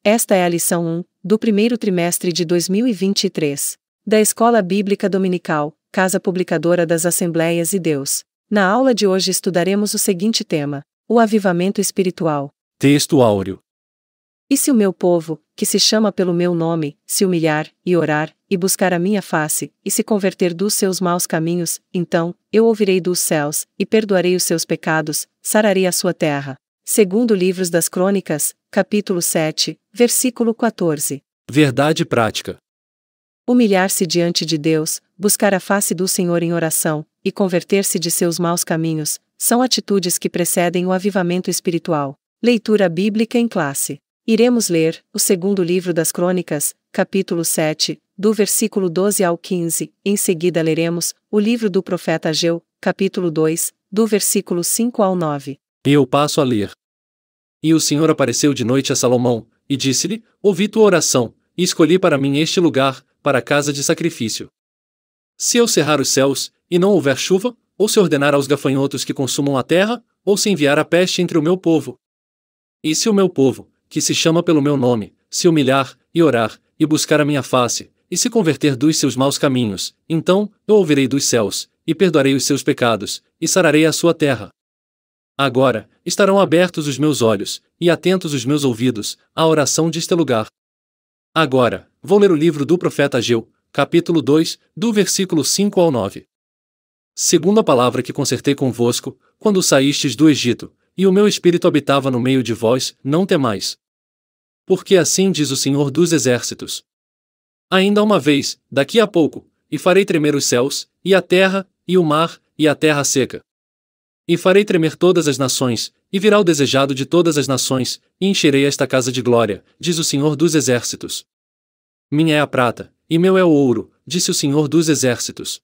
Esta é a lição 1, do primeiro trimestre de 2023, da Escola Bíblica Dominical, Casa Publicadora das Assembleias de Deus. Na aula de hoje estudaremos o seguinte tema: o avivamento espiritual. Texto áureo. E se o meu povo, que se chama pelo meu nome, se humilhar, e orar, e buscar a minha face, e se converter dos seus maus caminhos, então, eu ouvirei dos céus, e perdoarei os seus pecados, sararei a sua terra. Segundo Livros das Crônicas, capítulo 7, versículo 14. Verdade prática. Humilhar-se diante de Deus, buscar a face do Senhor em oração, e converter-se de seus maus caminhos, são atitudes que precedem o avivamento espiritual. Leitura bíblica em classe. Iremos ler o segundo livro das Crônicas, capítulo 7, do versículo 12 ao 15, em seguida leremos o livro do profeta Ageu, capítulo 2, do versículo 5 ao 9. Eu passo a ler. E o Senhor apareceu de noite a Salomão, e disse-lhe: Ouvi tua oração, e escolhi para mim este lugar, para a casa de sacrifício. Se eu cerrar os céus, e não houver chuva, ou se ordenar aos gafanhotos que consumam a terra, ou se enviar a peste entre o meu povo. E se o meu povo, que se chama pelo meu nome, se humilhar, e orar, e buscar a minha face, e se converter dos seus maus caminhos, então, eu ouvirei dos céus, e perdoarei os seus pecados, e sararei a sua terra. Agora, estarão abertos os meus olhos, e atentos os meus ouvidos, à oração deste lugar. Agora, vou ler o livro do profeta Ageu, capítulo 2, do versículo 5 ao 9. Segundo a palavra que concertei convosco, quando saístes do Egito, e o meu espírito habitava no meio de vós, não temais. Porque assim diz o Senhor dos Exércitos. Ainda uma vez, daqui a pouco, e farei tremer os céus, e a terra, e o mar, e a terra seca. E farei tremer todas as nações, e virá o desejado de todas as nações, e encherei esta casa de glória, diz o Senhor dos Exércitos. Minha é a prata, e meu é o ouro, disse o Senhor dos Exércitos.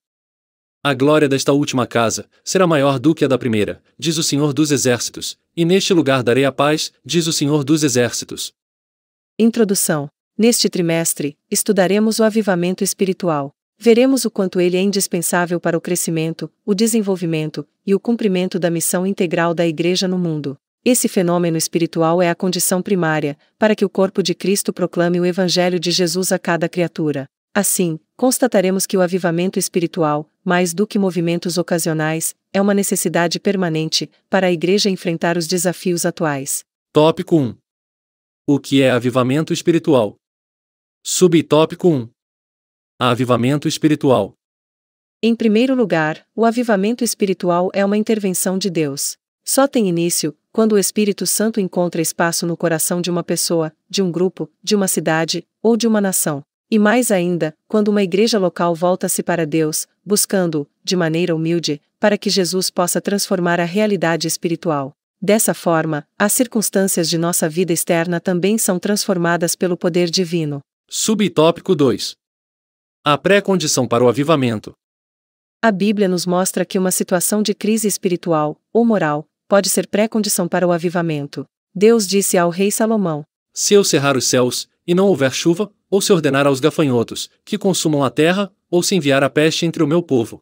A glória desta última casa será maior do que a da primeira, diz o Senhor dos Exércitos, e neste lugar darei a paz, diz o Senhor dos Exércitos. Introdução. Neste trimestre, estudaremos o avivamento espiritual. Veremos o quanto ele é indispensável para o crescimento, o desenvolvimento e o cumprimento da missão integral da Igreja no mundo. Esse fenômeno espiritual é a condição primária para que o corpo de Cristo proclame o Evangelho de Jesus a cada criatura. Assim, constataremos que o avivamento espiritual, mais do que movimentos ocasionais, é uma necessidade permanente para a Igreja enfrentar os desafios atuais. Tópico 1. O que é avivamento espiritual? Subtópico 1. Avivamento espiritual. Em primeiro lugar, o avivamento espiritual é uma intervenção de Deus. Só tem início quando o Espírito Santo encontra espaço no coração de uma pessoa, de um grupo, de uma cidade ou de uma nação. E mais ainda, quando uma igreja local volta-se para Deus, buscando-o, de maneira humilde, para que Jesus possa transformar a realidade espiritual. Dessa forma, as circunstâncias de nossa vida externa também são transformadas pelo poder divino. Subtópico 2. A pré-condição para o avivamento. A Bíblia nos mostra que uma situação de crise espiritual, ou moral, pode ser pré-condição para o avivamento. Deus disse ao rei Salomão: Se eu cerrar os céus, e não houver chuva, ou se ordenar aos gafanhotos, que consumam a terra, ou se enviar a peste entre o meu povo.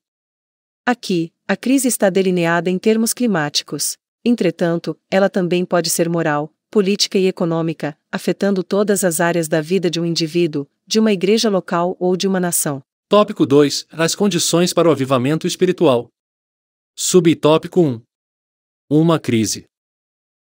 Aqui, a crise está delineada em termos climáticos. Entretanto, ela também pode ser moral, política e econômica, afetando todas as áreas da vida de um indivíduo, de uma igreja local ou de uma nação. Tópico 2. As condições para o avivamento espiritual. Subtópico 1. Uma crise.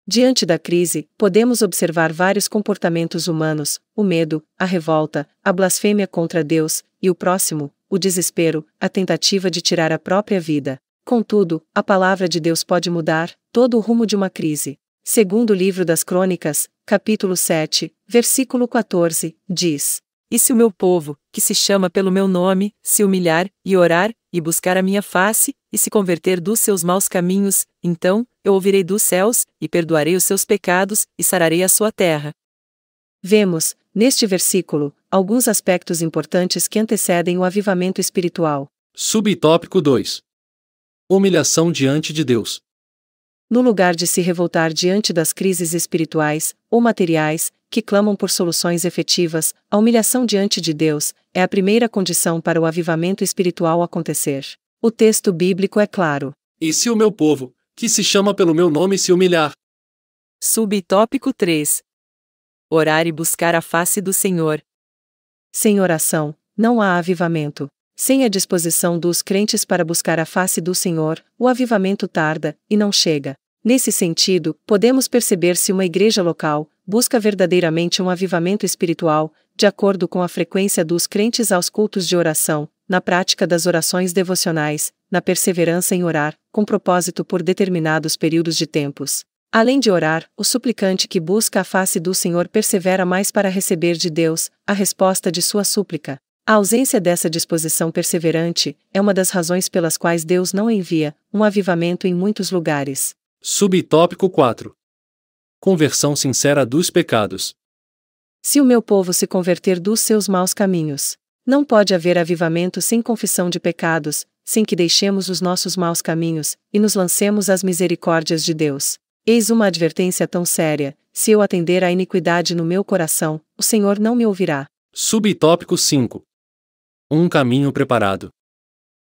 Diante da crise, podemos observar vários comportamentos humanos: o medo, a revolta, a blasfêmia contra Deus e o próximo, o desespero, a tentativa de tirar a própria vida. Contudo, a palavra de Deus pode mudar todo o rumo de uma crise. Segundo o livro das Crônicas, capítulo 7, versículo 14, diz: E se o meu povo, que se chama pelo meu nome, se humilhar, e orar, e buscar a minha face, e se converter dos seus maus caminhos, então, eu ouvirei dos céus, e perdoarei os seus pecados, e sararei a sua terra. Vemos, neste versículo, alguns aspectos importantes que antecedem o avivamento espiritual. Subtópico 2. Humilhação diante de Deus. No lugar de se revoltar diante das crises espirituais, ou materiais, que clamam por soluções efetivas, a humilhação diante de Deus é a primeira condição para o avivamento espiritual acontecer. O texto bíblico é claro. E se o meu povo, que se chama pelo meu nome, se humilhar? Subtópico 3. Orar e buscar a face do Senhor. Sem oração, não há avivamento. Sem a disposição dos crentes para buscar a face do Senhor, o avivamento tarda, e não chega. Nesse sentido, podemos perceber se uma igreja local busca verdadeiramente um avivamento espiritual, de acordo com a frequência dos crentes aos cultos de oração, na prática das orações devocionais, na perseverança em orar, com propósito por determinados períodos de tempos. Além de orar, o suplicante que busca a face do Senhor persevera mais para receber de Deus a resposta de sua súplica. A ausência dessa disposição perseverante é uma das razões pelas quais Deus não envia um avivamento em muitos lugares. Subtópico 4. Conversão sincera dos pecados. Se o meu povo se converter dos seus maus caminhos, não pode haver avivamento sem confissão de pecados, sem que deixemos os nossos maus caminhos e nos lancemos às misericórdias de Deus. Eis uma advertência tão séria: se eu atender à iniquidade no meu coração, o Senhor não me ouvirá. Subtópico 5. Um caminho preparado.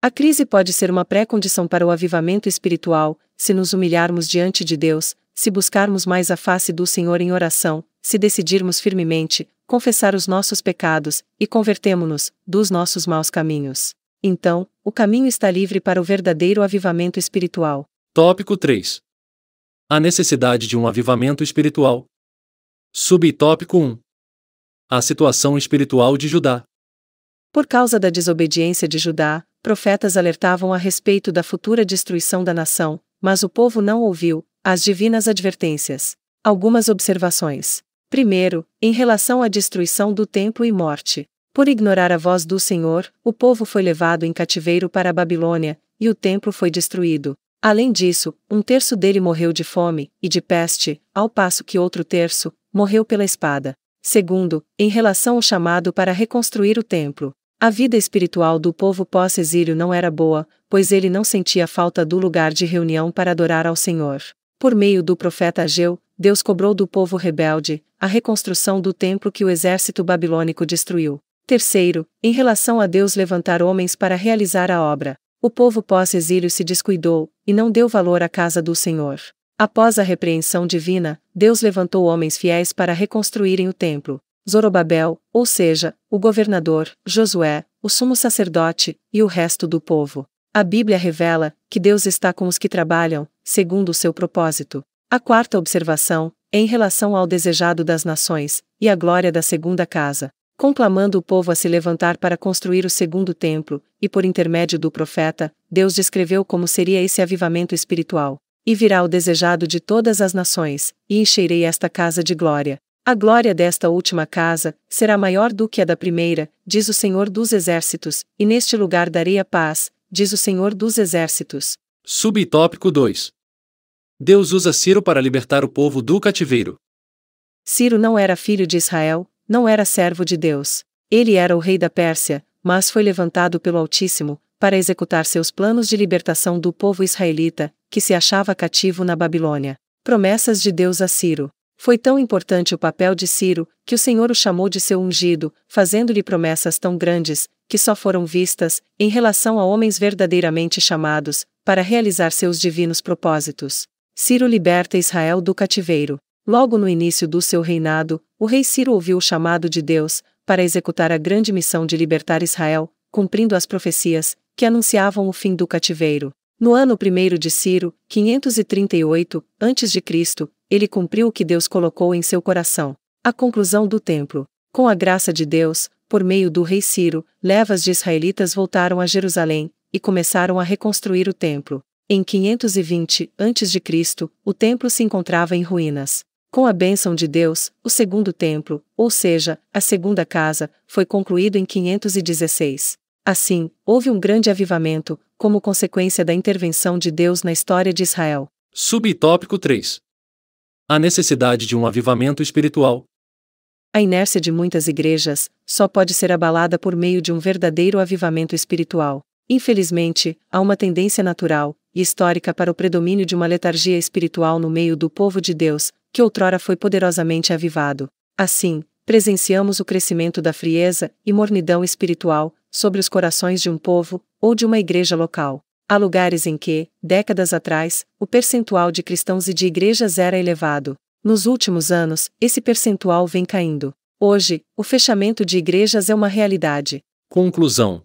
A crise pode ser uma pré-condição para o avivamento espiritual, se nos humilharmos diante de Deus, se buscarmos mais a face do Senhor em oração, se decidirmos firmemente confessar os nossos pecados e convertemo-nos dos nossos maus caminhos. Então, o caminho está livre para o verdadeiro avivamento espiritual. Tópico 3. A necessidade de um avivamento espiritual. Subtópico 1. A situação espiritual de Judá. Por causa da desobediência de Judá, profetas alertavam a respeito da futura destruição da nação, mas o povo não ouviu as divinas advertências. Algumas observações. Primeiro, em relação à destruição do templo e morte. Por ignorar a voz do Senhor, o povo foi levado em cativeiro para a Babilônia, e o templo foi destruído. Além disso, um terço dele morreu de fome e de peste, ao passo que outro terço morreu pela espada. Segundo, em relação ao chamado para reconstruir o templo. A vida espiritual do povo pós-exílio não era boa, pois ele não sentia falta do lugar de reunião para adorar ao Senhor. Por meio do profeta Ageu, Deus cobrou do povo rebelde a reconstrução do templo que o exército babilônico destruiu. Terceiro, em relação a Deus levantar homens para realizar a obra. O povo pós-exílio se descuidou e não deu valor à casa do Senhor. Após a repreensão divina, Deus levantou homens fiéis para reconstruírem o templo. Zorobabel, ou seja, o governador, Josué, o sumo sacerdote, e o resto do povo. A Bíblia revela que Deus está com os que trabalham, segundo o seu propósito. A quarta observação é em relação ao desejado das nações, e a glória da segunda casa. Conclamando o povo a se levantar para construir o segundo templo, e por intermédio do profeta, Deus descreveu como seria esse avivamento espiritual. E virá o desejado de todas as nações, e encherei esta casa de glória. A glória desta última casa será maior do que a da primeira, diz o Senhor dos Exércitos, e neste lugar darei a paz, diz o Senhor dos Exércitos. Subtópico 2. Deus usa Ciro para libertar o povo do cativeiro. Ciro não era filho de Israel, não era servo de Deus. Ele era o rei da Pérsia, mas foi levantado pelo Altíssimo para executar seus planos de libertação do povo israelita, que se achava cativo na Babilônia. Promessas de Deus a Ciro. Foi tão importante o papel de Ciro, que o Senhor o chamou de seu ungido, fazendo-lhe promessas tão grandes, que só foram vistas, em relação a homens verdadeiramente chamados, para realizar seus divinos propósitos. Ciro liberta Israel do cativeiro. Logo no início do seu reinado, o rei Ciro ouviu o chamado de Deus, para executar a grande missão de libertar Israel, cumprindo as profecias, que anunciavam o fim do cativeiro. No ano 1º de Ciro, 538, a.C., ele cumpriu o que Deus colocou em seu coração. A conclusão do templo. Com a graça de Deus, por meio do rei Ciro, levas de israelitas voltaram a Jerusalém, e começaram a reconstruir o templo. Em 520 a.C., o templo se encontrava em ruínas. Com a bênção de Deus, o segundo templo, ou seja, a segunda casa, foi concluído em 516. Assim, houve um grande avivamento, como consequência da intervenção de Deus na história de Israel. Subtópico 3. A necessidade de um avivamento espiritual. A inércia de muitas igrejas só pode ser abalada por meio de um verdadeiro avivamento espiritual. Infelizmente, há uma tendência natural e histórica para o predomínio de uma letargia espiritual no meio do povo de Deus, que outrora foi poderosamente avivado. Assim, presenciamos o crescimento da frieza e mornidão espiritual sobre os corações de um povo ou de uma igreja local. Há lugares em que, décadas atrás, o percentual de cristãos e de igrejas era elevado. Nos últimos anos, esse percentual vem caindo. Hoje, o fechamento de igrejas é uma realidade. Conclusão.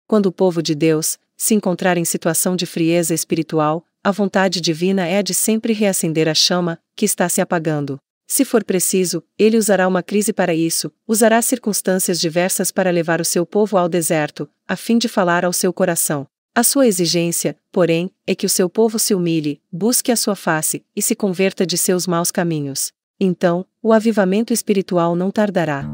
Quando o povo de Deus se encontrar em situação de frieza espiritual, a vontade divina é a de sempre reacender a chama que está se apagando. Se for preciso, ele usará uma crise para isso, usará circunstâncias diversas para levar o seu povo ao deserto, a fim de falar ao seu coração. A sua exigência, porém, é que o seu povo se humilhe, busque a sua face, e se converta de seus maus caminhos. Então, o avivamento espiritual não tardará.